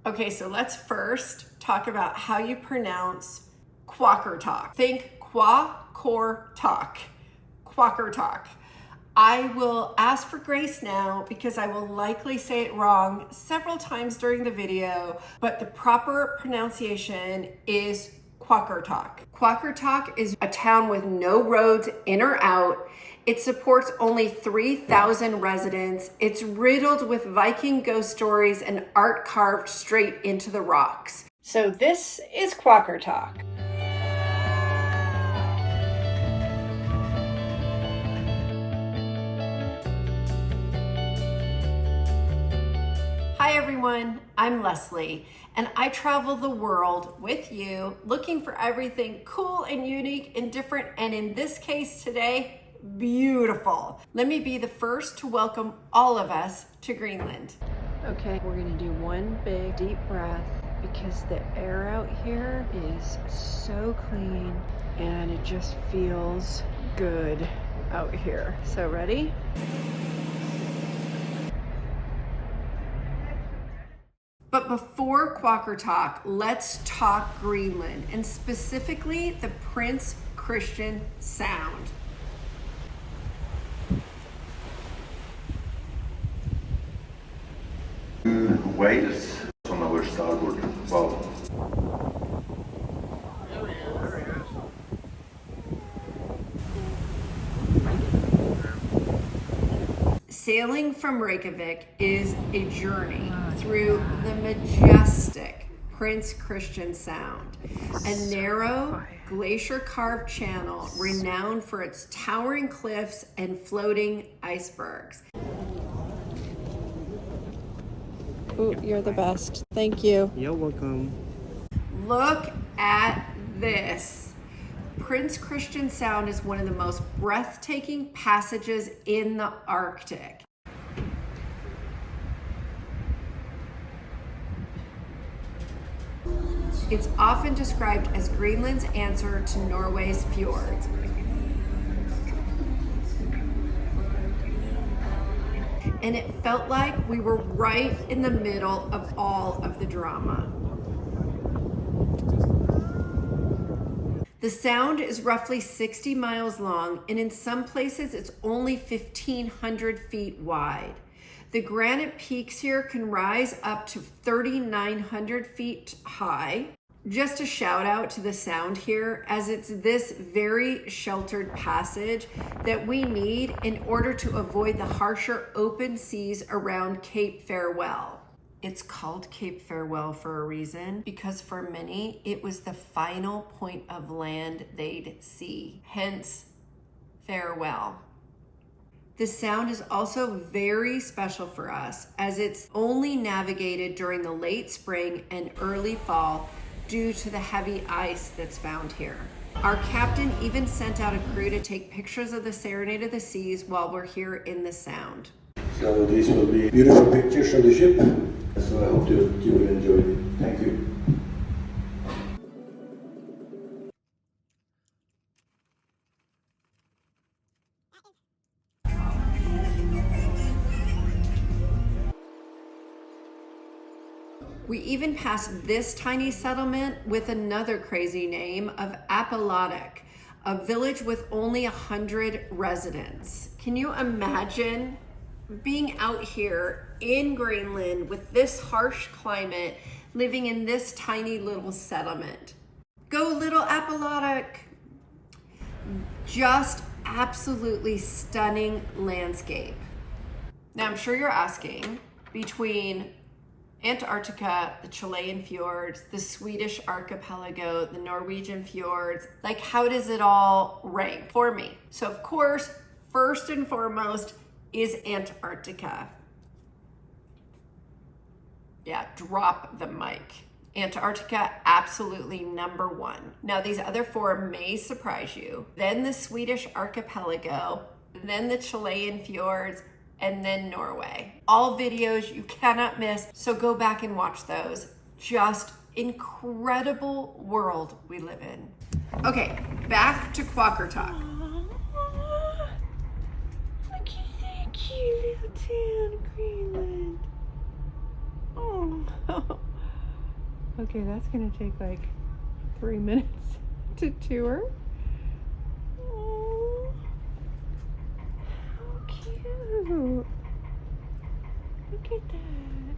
Okay, so let's first talk about how you pronounce Qaqortoq. Think Qaqortoq. Qaqortoq. I will ask for grace now because I will likely say it wrong several times during the video, but the proper pronunciation is Qaqortoq. Qaqortoq is a town with no roads in or out. It supports only 3,000 residents. It's riddled with Viking ghost stories and art carved straight into the rocks. So this is Qaqortoq. Hi everyone, I'm Leslie, and I travel the world with you looking for everything cool and unique and different, and in this case today, beautiful. Let me be the first to welcome all of us to Greenland. Okay, we're gonna do one big deep breath because the air out here is so clean and it just feels good out here. So ready? But before Qaqortoq, let's talk Greenland, and specifically the Prince Christian Sound. Wales on our starboard bow. Sailing from Reykjavik is a journey through the majestic Prince Christian Sound, a narrow glacier-carved channel renowned for its towering cliffs and floating icebergs. Ooh, you're the best. Thank you. You're welcome. Look at this. Prince Christian Sound is one of the most breathtaking passages in the Arctic. It's often described as Greenland's answer to Norway's fjords. And it felt like we were right in the middle of all of the drama. The sound is roughly 60 miles long, and in some places it's only 1,500 feet wide. The granite peaks here can rise up to 3,900 feet high. Just a shout out to the sound here, as it's this very sheltered passage that we need in order to avoid the harsher open seas around Cape Farewell. It's called Cape Farewell for a reason, because for many, it was the final point of land they'd see, hence farewell. The sound is also very special for us, as it's only navigated during the late spring and early fall due to the heavy ice that's found here. Our captain even sent out a crew to take pictures of the Serenade of the Seas while we're here in the sound. So these will be beautiful pictures of the ship. So I hope you will enjoy it. Thank you. We even passed this tiny settlement with another crazy name of Qaqortoq, a village with only 100 residents. Can you imagine being out here in Greenland with this harsh climate, living in this tiny little settlement? Go little Qaqortoq! Just absolutely stunning landscape. Now I'm sure you're asking, between Antarctica, the Chilean fjords, the Swedish archipelago, the Norwegian fjords, like how does it all rank for me? So of course, first and foremost is Antarctica. Yeah, drop the mic. Antarctica, absolutely number one. Now these other four may surprise you. Then the Swedish archipelago, then the Chilean fjords, and then Norway. All videos you cannot miss, so go back and watch those. Just incredible world we live in. Okay, back to Qaqortoq. Look at that cute little town, Greenland. Oh, Okay, that's gonna take like 3 minutes to tour. Oh, how cute. Look at that.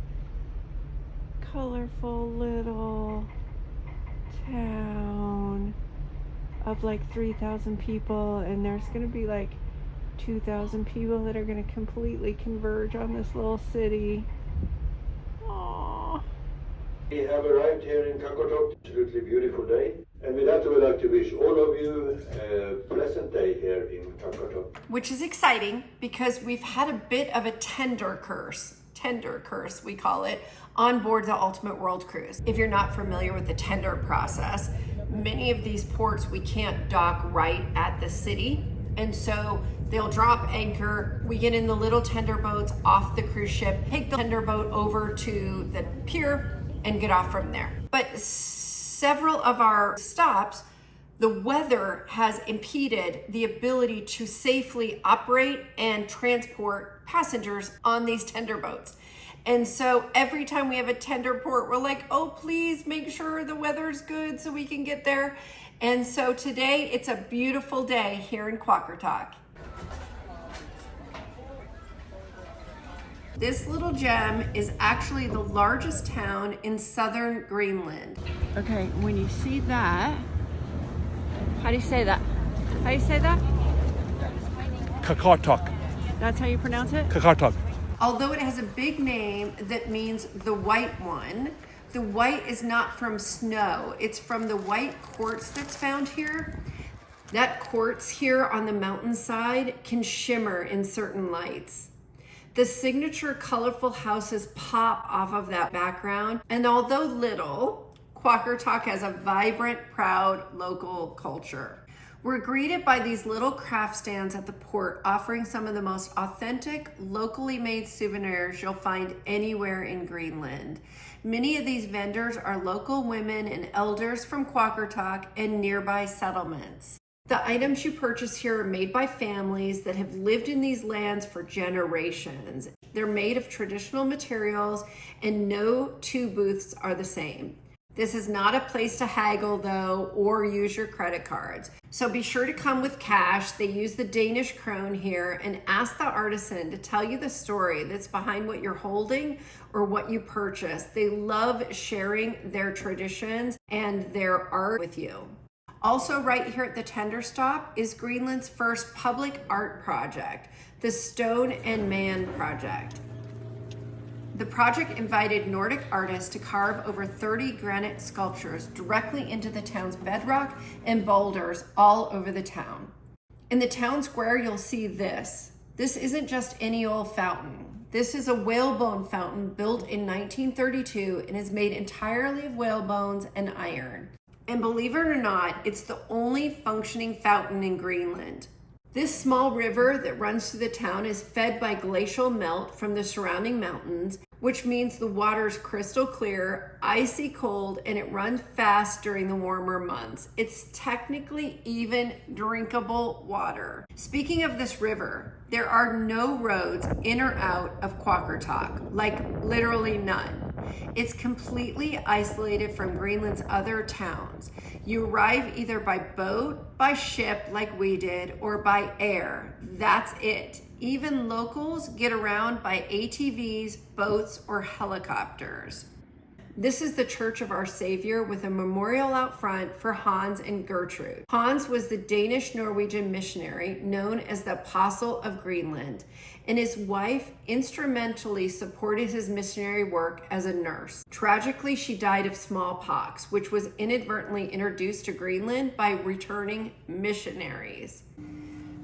Colorful little town of like 3,000 people, and there's gonna be like 2,000 people that are gonna completely converge on this little city. Aww. We have arrived here in Qaqortoq. Absolutely beautiful day. And with that, I would like to wish all of you a pleasant day here in Qaqortoq. Which is exciting because we've had a bit of a tender curse, we call it, on board the Ultimate World Cruise. If you're not familiar with the tender process, many of these ports we can't dock right at the city. And so they'll drop anchor, we get in the little tender boats off the cruise ship, take the tender boat over to the pier and get off from there. But several of our stops, the weather has impeded the ability to safely operate and transport passengers on these tender boats. And so every time we have a tender port, we're like, oh, please make sure the weather's good so we can get there. And so today it's a beautiful day here in Qaqortoq. This little gem is actually the largest town in southern Greenland. Okay, when you see that, how do you say that? How do you say that? Qaqortoq. That's how you pronounce it? Qaqortoq. Although it has a big name that means the white one, the white is not from snow. It's from the white quartz that's found here. That quartz here on the mountainside can shimmer in certain lights. The signature colorful houses pop off of that background. And although little, Qaqortoq has a vibrant, proud local culture. We're greeted by these little craft stands at the port offering some of the most authentic, locally made souvenirs you'll find anywhere in Greenland. Many of these vendors are local women and elders from Qaqortoq and nearby settlements. The items you purchase here are made by families that have lived in these lands for generations. They're made of traditional materials and no two booths are the same. This is not a place to haggle though, or use your credit cards. So be sure to come with cash. They use the Danish krone here, and ask the artisan to tell you the story that's behind what you're holding or what you purchase. They love sharing their traditions and their art with you. Also right here at the tender stop is Greenland's first public art project, the Stone and Man Project. The project invited Nordic artists to carve over 30 granite sculptures directly into the town's bedrock and boulders all over the town. In the town square, you'll see this. This isn't just any old fountain. This is a whalebone fountain built in 1932 and is made entirely of whale bones and iron. And believe it or not, it's the only functioning fountain in Greenland. This small river that runs through the town is fed by glacial melt from the surrounding mountains, which means the water is crystal clear, icy cold, and it runs fast during the warmer months. It's technically even drinkable water. Speaking of this river, there are no roads in or out of Qaqortoq, like literally none. It's completely isolated from Greenland's other towns. You arrive either by boat, by ship like we did, or by air. That's it. Even locals get around by ATVs, boats, or helicopters. This is the Church of Our Savior with a memorial out front for Hans and Gertrude. Hans was the Danish-Norwegian missionary known as the Apostle of Greenland, and his wife instrumentally supported his missionary work as a nurse. Tragically, she died of smallpox, which was inadvertently introduced to Greenland by returning missionaries.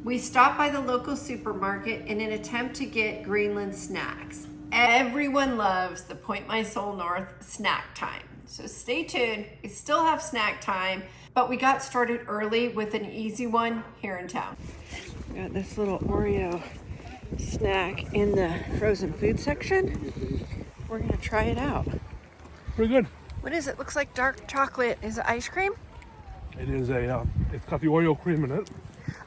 We stopped by the local supermarket in an attempt to get Greenland snacks. Everyone loves the Point My Soul North snack time. So stay tuned, we still have snack time, but we got started early with an easy one here in town. Got this little Oreo snack in the frozen food section. We're gonna try it out. Pretty good. What is it? Looks like dark chocolate. Is it ice cream? It is it's got the Oreo cream in it.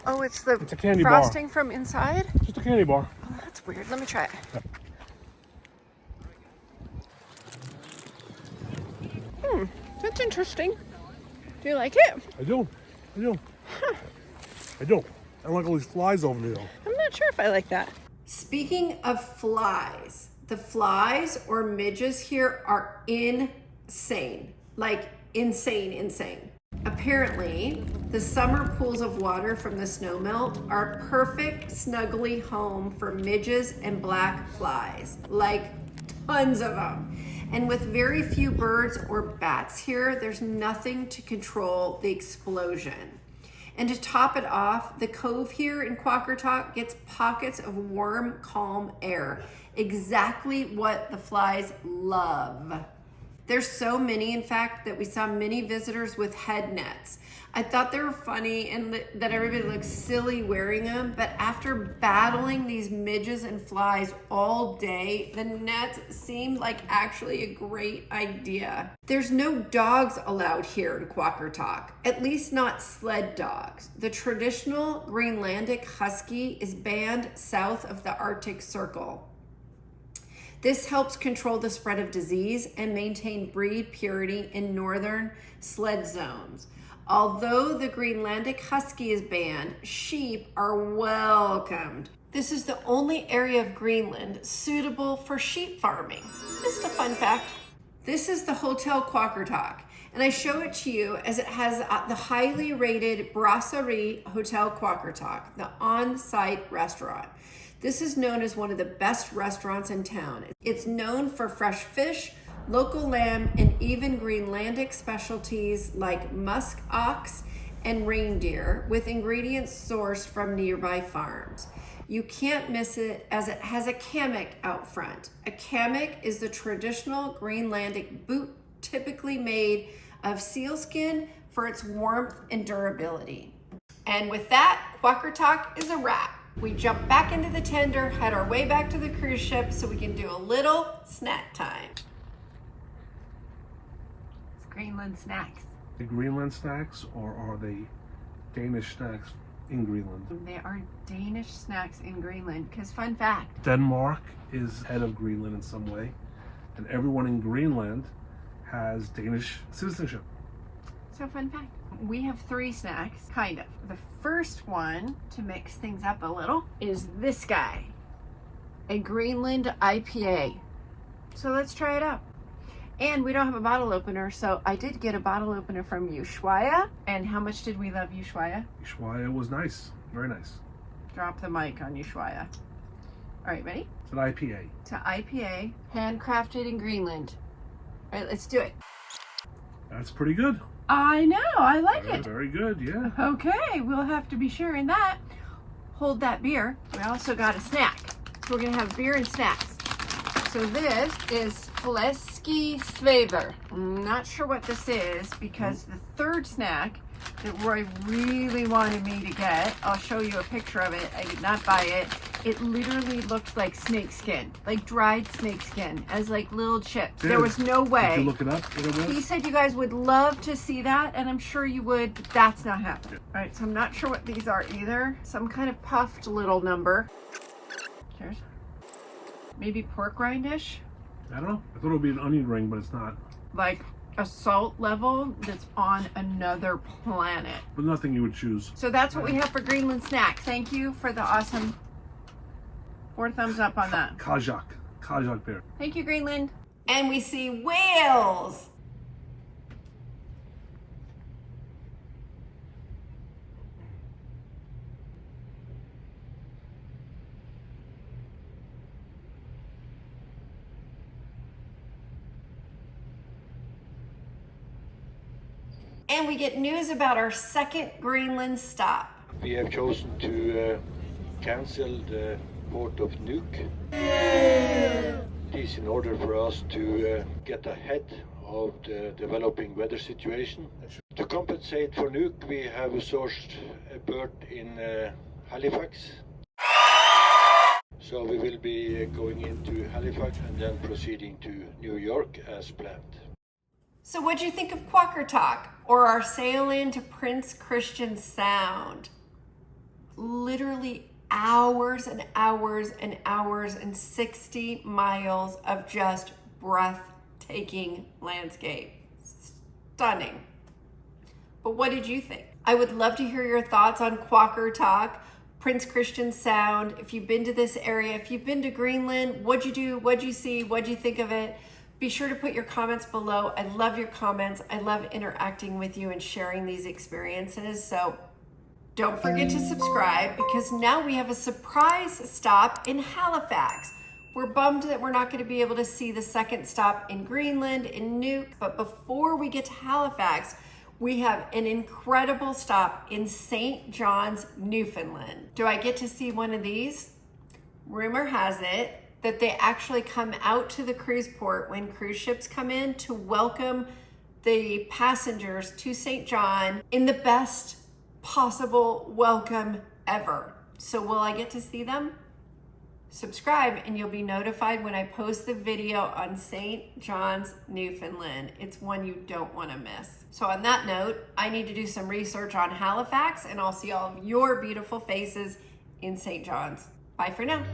Oh, it's a candy frosting bar. From inside? Just a candy bar. Oh, that's weird. Let me try it. Yep. That's interesting. Do you like it? I do. I do. I do. I don't like all these flies over me though. I'm not sure if I like that. Speaking of flies, the flies or midges here are insane. Like insane. Apparently, the summer pools of water from the snowmelt are a perfect snuggly home for midges and black flies. Like tons of them. And with very few birds or bats here, there's nothing to control the explosion. And to top it off, the cove here in Qaqortoq gets pockets of warm, calm air. Exactly what the flies love. There's so many, in fact, that we saw many visitors with head nets. I thought they were funny and that everybody looked silly wearing them, but after battling these midges and flies all day, the nets seemed like actually a great idea. There's no dogs allowed here in Qaqortoq, at least not sled dogs. The traditional Greenlandic husky is banned south of the Arctic Circle. This helps control the spread of disease and maintain breed purity in northern sled zones. Although the Greenlandic husky is banned, sheep are welcomed. This is the only area of Greenland suitable for sheep farming. Just a fun fact. This is the Hotel Qaqortoq, and I show it to you as it has the highly rated Brasserie Hotel Qaqortoq, the on-site restaurant. This is known as one of the best restaurants in town. It's known for fresh fish, local lamb, and even Greenlandic specialties like musk ox and reindeer with ingredients sourced from nearby farms. You can't miss it as it has a hammock out front. A hammock is the traditional Greenlandic boot typically made of sealskin for its warmth and durability. And with that, Qaqortoq is a wrap. We jump back into the tender, head our way back to the cruise ship so we can do a little snack time. It's Greenland snacks. The Greenland snacks, or are they Danish snacks in Greenland? They are Danish snacks in Greenland, because fun fact. Denmark is head of Greenland in some way, and everyone in Greenland has Danish citizenship. So fun fact. We have 3 snacks, kind of. The first one, to mix things up a little, is this guy. A Greenland IPA. So let's try it out. And we don't have a bottle opener, so I did get a bottle opener from Ushuaia. And how much did we love Ushuaia? Ushuaia was nice, very nice. Drop the mic on Ushuaia. All right, ready? It's an IPA. It's an IPA, handcrafted in Greenland. All right, let's do it. That's pretty good. I know, I like Very, it. very good, yeah. Okay, we'll have to be sharing that. Hold that beer. We also got a snack. So we're gonna have beer and snacks. So this is Fleski Svever. I'm not sure what this is because the third snack that Roy really wanted me to get, I'll show you a picture of it. I did not buy it. It literally looked like snake skin, like dried snake skin, as like little chips. There was no way. Did you look it up? What it was? He said you guys would love to see that, and I'm sure you would, but that's not happening. All right, so I'm not sure what these are either. Some kind of puffed little number. Cheers. Maybe pork rindish, I don't know. I thought it would be an onion ring, but it's not. like a salt level that's on another planet. But nothing you would choose. So that's what we have for Greenland snacks. Thank you for the awesome 4 thumbs up on that. Qaqortoq beer. Thank you, Greenland. And we see whales. And we get news about our second Greenland stop. We have chosen to cancel the port of Nuuk. This in order for us to get ahead of the developing weather situation. To compensate for Nuuk, we have sourced a berth in Halifax. So we will be going into Halifax and then proceeding to New York as planned. So what'd you think of Qaqortoq or our sail in to Prince Christian Sound? Literally hours and hours and hours and 60 miles of just breathtaking landscape. stunning. But what did you think? I would love to hear your thoughts on Qaqortoq, Prince Christian Sound. If you've been to this area, if you've been to Greenland, what'd you do? What'd you see? What'd you think of it? Be sure to put your comments below. I love your comments. I love interacting with you and sharing these experiences. So don't forget to subscribe, because now we have a surprise stop in Halifax. We're bummed that we're not going to be able to see the second stop in Greenland, in Nuuk, but before we get to Halifax, we have an incredible stop in St. John's, Newfoundland. Do I get to see one of these? Rumor has it that they actually come out to the cruise port when cruise ships come in to welcome the passengers to St. John in the best possible welcome ever. So will I get to see them? Subscribe and you'll be notified when I post the video on St. John's, Newfoundland. It's one you don't want to miss. So on that note, I need to do some research on Halifax, and I'll see all of your beautiful faces in St. John's. Bye for now.